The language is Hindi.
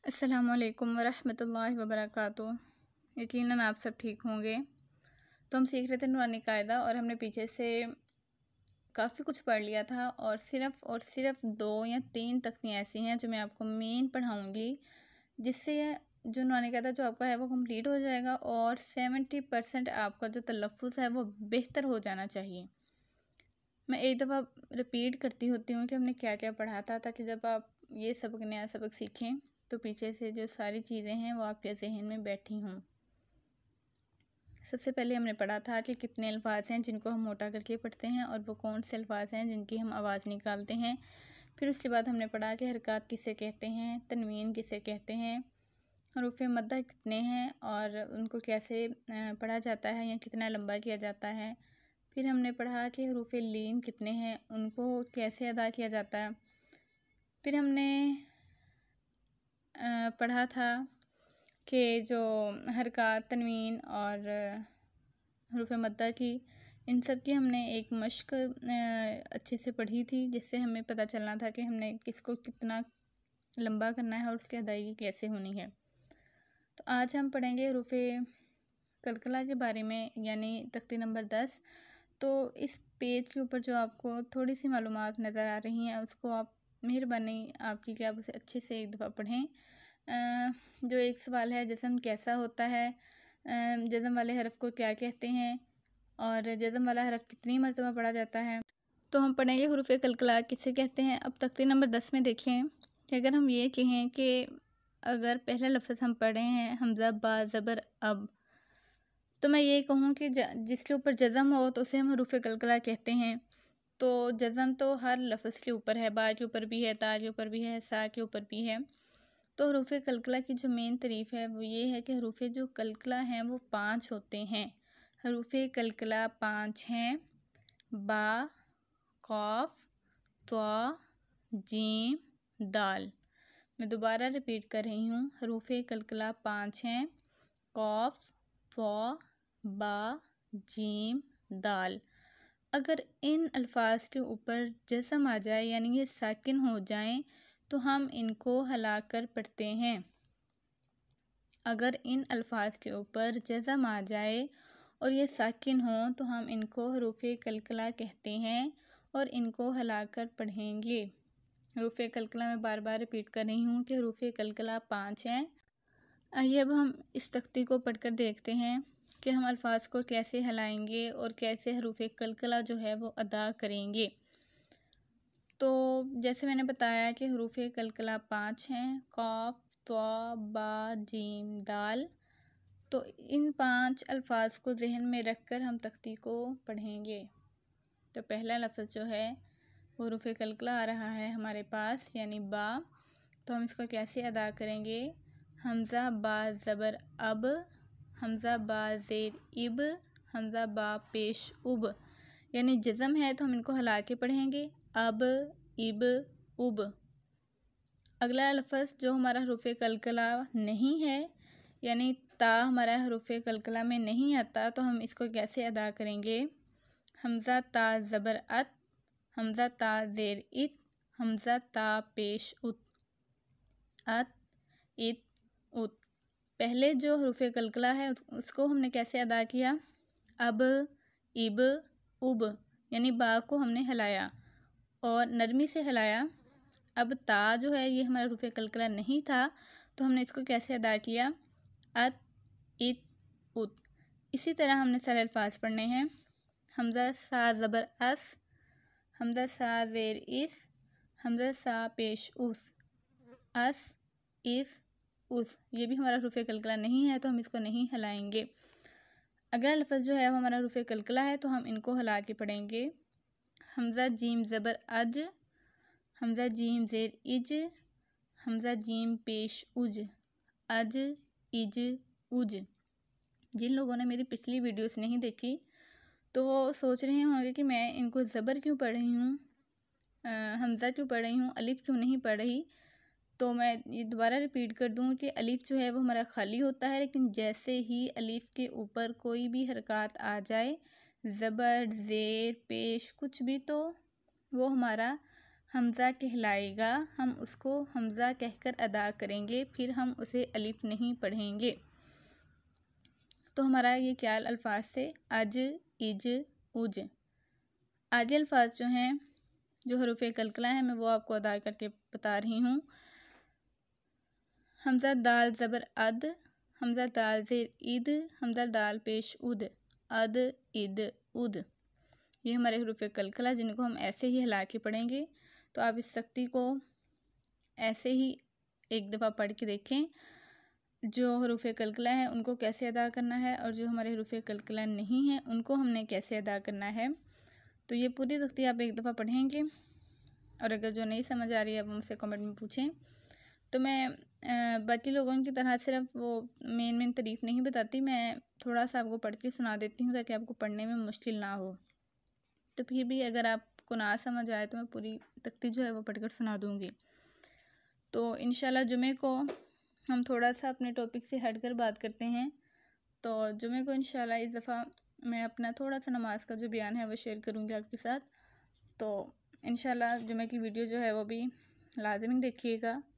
अस्सलामुअलैकुम वरहमतुल्लाहि वबरकातुहू। यकीनन आप सब ठीक होंगे। तो हम सीख रहे थे नूरानी कायदा और हमने पीछे से काफ़ी कुछ पढ़ लिया था और सिर्फ 2 या 3 तख्तियाँ ऐसी हैं जो मैं आपको मेन पढ़ाऊँगी, जिससे जो नूरानी कायदा जो आपका है वो कंप्लीट हो जाएगा और 70% आपका जो तलफ़्फ़ुज़ है वो बेहतर हो जाना चाहिए। मैं एक दफ़ा रिपीट करती होती हूँ कि हमने क्या क्या पढ़ा था, ताकि जब आप ये सबक नया सबक सीखें तो पीछे से जो सारी चीज़ें हैं वो आपके ज़हन में बैठी हों। सबसे पहले हमने पढ़ा था कि कितने अल्फाज हैं जिनको हम मोटा करके पढ़ते हैं और वो कौन से अल्फाज हैं जिनकी हम आवाज़ निकालते हैं। फिर उसके बाद हमने पढ़ा कि हरकत किसे कहते हैं, तनवीन किसे कहते हैं, हरूफ़ मद्दा कितने हैं और उनको कैसे पढ़ा जाता है या कितना लंबा किया जाता है। फिर हमने पढ़ा कि हरूफ़ लीन कितने हैं, उनको कैसे अदा किया जाता है। फिर हमने पढ़ा था कि जो हरकत, तनवीन और हरूफ़ मद्दा की, इन सब की हमने एक मश्क अच्छे से पढ़ी थी, जिससे हमें पता चलना था कि हमने किसको कितना लंबा करना है और उसकी अदायगी कैसे होनी है। तो आज हम पढ़ेंगे हरूफ़ कलकला के बारे में, यानी तख्ती नंबर 10। तो इस पेज के ऊपर जो आपको थोड़ी सी मालूमात नज़र आ रही हैं, उसको आप मेहरबानी आपकी कि आप उसे अच्छे से एक दफ़ा पढ़ें। जो एक सवाल है, जिस्म कैसा होता है, जज़म वाले हरफ को क्या कहते हैं और जज़म वाला हरफ कितनी मरतबा पढ़ा जाता है। तो हम पढ़ेंगे हरूफ़ कलकला किसे कहते हैं। अब तख्ती नंबर 10 में देखें कि अगर हम ये कहें कि अगर पहला लफ्ज़ हम पढ़े हैं हमज़ा बा ज़बर अब, तो मैं ये कहूँ कि जिसके ऊपर जज़म हो तो उसे हम हरूफ़ कलकला कहते हैं। तो जज़म तो हर लफ्ज़ के ऊपर है, बा के ऊपर भी है, ता के ऊपर भी है, सा के ऊपर भी है। तो हरूफ़ कलकला की जो मेन तारीफ़ है वो ये है कि हरूफ़ जो कलकला हैं वो 5 होते हैं। हरूफ़ कलकला 5 हैं: बा, क़ाफ़, त्वा, जीम, दाल। मैं दोबारा रिपीट कर रही हूँ, हरूफ़ कलकला 5 हैं: क़ाफ़, त्वा, बा, जीम, दाल। अगर इन अल्फाज के ऊपर जज़म आ जाए, यानी ये साकिन हो जाएं, तो हम इनको हलाकर पढ़ते हैं। अगर इन अल्फाज के ऊपर जज़म आ जाए और ये साकिन हो तो हम इनको हरूफ़ कलकला कहते हैं और इनको हलाकर पढ़ेंगे। हरूफ़ कलकला मैं बार बार रिपीट कर रही हूँ कि हरूफ़ कलकला 5 हैं। आइए अब हम इस तख्ती को पढ़कर देखते हैं कि हम अल्फाज को कैसे हलाएंगे और कैसे हरूफ़ कलकला जो है वो अदा करेंगे। तो जैसे मैंने बताया कि हरूफ़ कलकला 5 हैं: क़ाफ़, त्वा, बा, जीम, दाल। तो इन 5 अल्फाज को जहन में रख कर हम तख्ती को पढ़ेंगे। तो पहला लफ्ज़ जो है वो हरूफ़ कलकला आ रहा है हमारे पास, यानी बा। तो हम इसको कैसे अदा करेंगे? हमज़ा बा ज़बर अब, हमज़ा बा ज़ेर इब, हमज़ा बा पेश उब। यानी जज़म है तो हम इनको हला के पढ़ेंगे, अब, इब, उब। अगला लफ्ज़ जो हमारा हरूफ़ कलकला नहीं है, यानी ता हमारा हरूफ़ कलकला में नहीं आता, तो हम इसको कैसे अदा करेंगे? हमज़ा ता ज़बर अत, हमज़ा ता ज़ेर इत, हमज़ा ता पेश उत, अत, इत, उत। पहले जो हरूफ़ कलकला है उसको हमने कैसे अदा किया? अब, इब, उब, यानी बा को हमने हिलाया और नरमी से हिलाया। अब ता जो है ये हमारा हरूफ़ कलकला नहीं था, तो हमने इसको कैसे अदा किया? अत, इत, उत। इसी तरह हमने सारे अल्फाज पढ़ने हैं। हमज़ा सा ज़बर अस, हमज़ा सा ज़ेर इस, हमज़ा सा पेश उस, अस, इस, उस। ये भी हमारा हरूफ़ कलकला नहीं है, तो हम इसको नहीं हिलाएंगे। अगला लफ्ज़ जो है वो हमारा हरूफ़ कलकला है, तो हम इनको हिला के पढ़ेंगे। हमज़ा जीम ज़बर अज, हमज़ा जीम ज़ेर इज, हमज़ा जीम पेश उज, अज, इज, उज। जिन लोगों ने मेरी पिछली वीडियोस नहीं देखी तो वो सोच रहे होंगे कि मैं इनको ज़बर क्यों पढ़ रही हूँ, हमज़ा क्यों पढ़ रही हूँ, अलिफ़ क्यों नहीं पढ़ रही। तो मैं ये दोबारा रिपीट कर दूँ कि अलिफ़ जो है वो हमारा खाली होता है, लेकिन जैसे ही अलिफ़ के ऊपर कोई भी हरकत आ जाए, ज़बर, ज़ेर, पेश, कुछ भी, तो वो हमारा हमज़ा कहलाएगा, हम उसको हमज़ा कहकर अदा करेंगे, फिर हम उसे अलिफ नहीं पढ़ेंगे। तो हमारा ये ख्याल अल्फाज से अज, इज, उज। आदि अल्फाज जो हैं, जो हरूफ कलकला हैं, मैं वो आपको अदा करके बता रही हूँ। हमज़ा दाल ज़बर अद, हमज़ा दाल ज़ेर इद, हमज़ा दाल पेश उद, अद, इद, उद। ये हमारे हरूफ कलकला जिनको हम ऐसे ही हिला के पढ़ेंगे। तो आप इस सख्ती को ऐसे ही एक दफ़ा पढ़ के देखें, जो हरूफ कलकला है उनको कैसे अदा करना है और जो हमारे हरूफ कलकला नहीं हैं उनको हमने कैसे अदा करना है। तो ये पूरी सख्ती आप एक दफ़ा पढ़ेंगे, और अगर जो नहीं समझ आ रही है आप मुझसे कमेंट में पूछें। तो मैं बाकी लोगों की तरह सिर्फ वो मेन तारीफ़ नहीं बताती, मैं थोड़ा सा आपको पढ़ के सुना देती हूँ ताकि आपको पढ़ने में मुश्किल ना हो। तो फिर भी अगर आपको ना समझ आए तो मैं पूरी तख्ती जो है वो पढ़कर सुना दूँगी। तो इंशाल्लाह जुमे को हम थोड़ा सा अपने टॉपिक से हटकर बात करते हैं। तो जुमे को इंशाल्लाह इस दफ़ा मैं अपना थोड़ा सा नमाज का जो बयान है वो शेयर करूँगी आपके साथ। तो इंशाल्लाह जुमे की वीडियो जो है वो भी लाज़मी देखिएगा।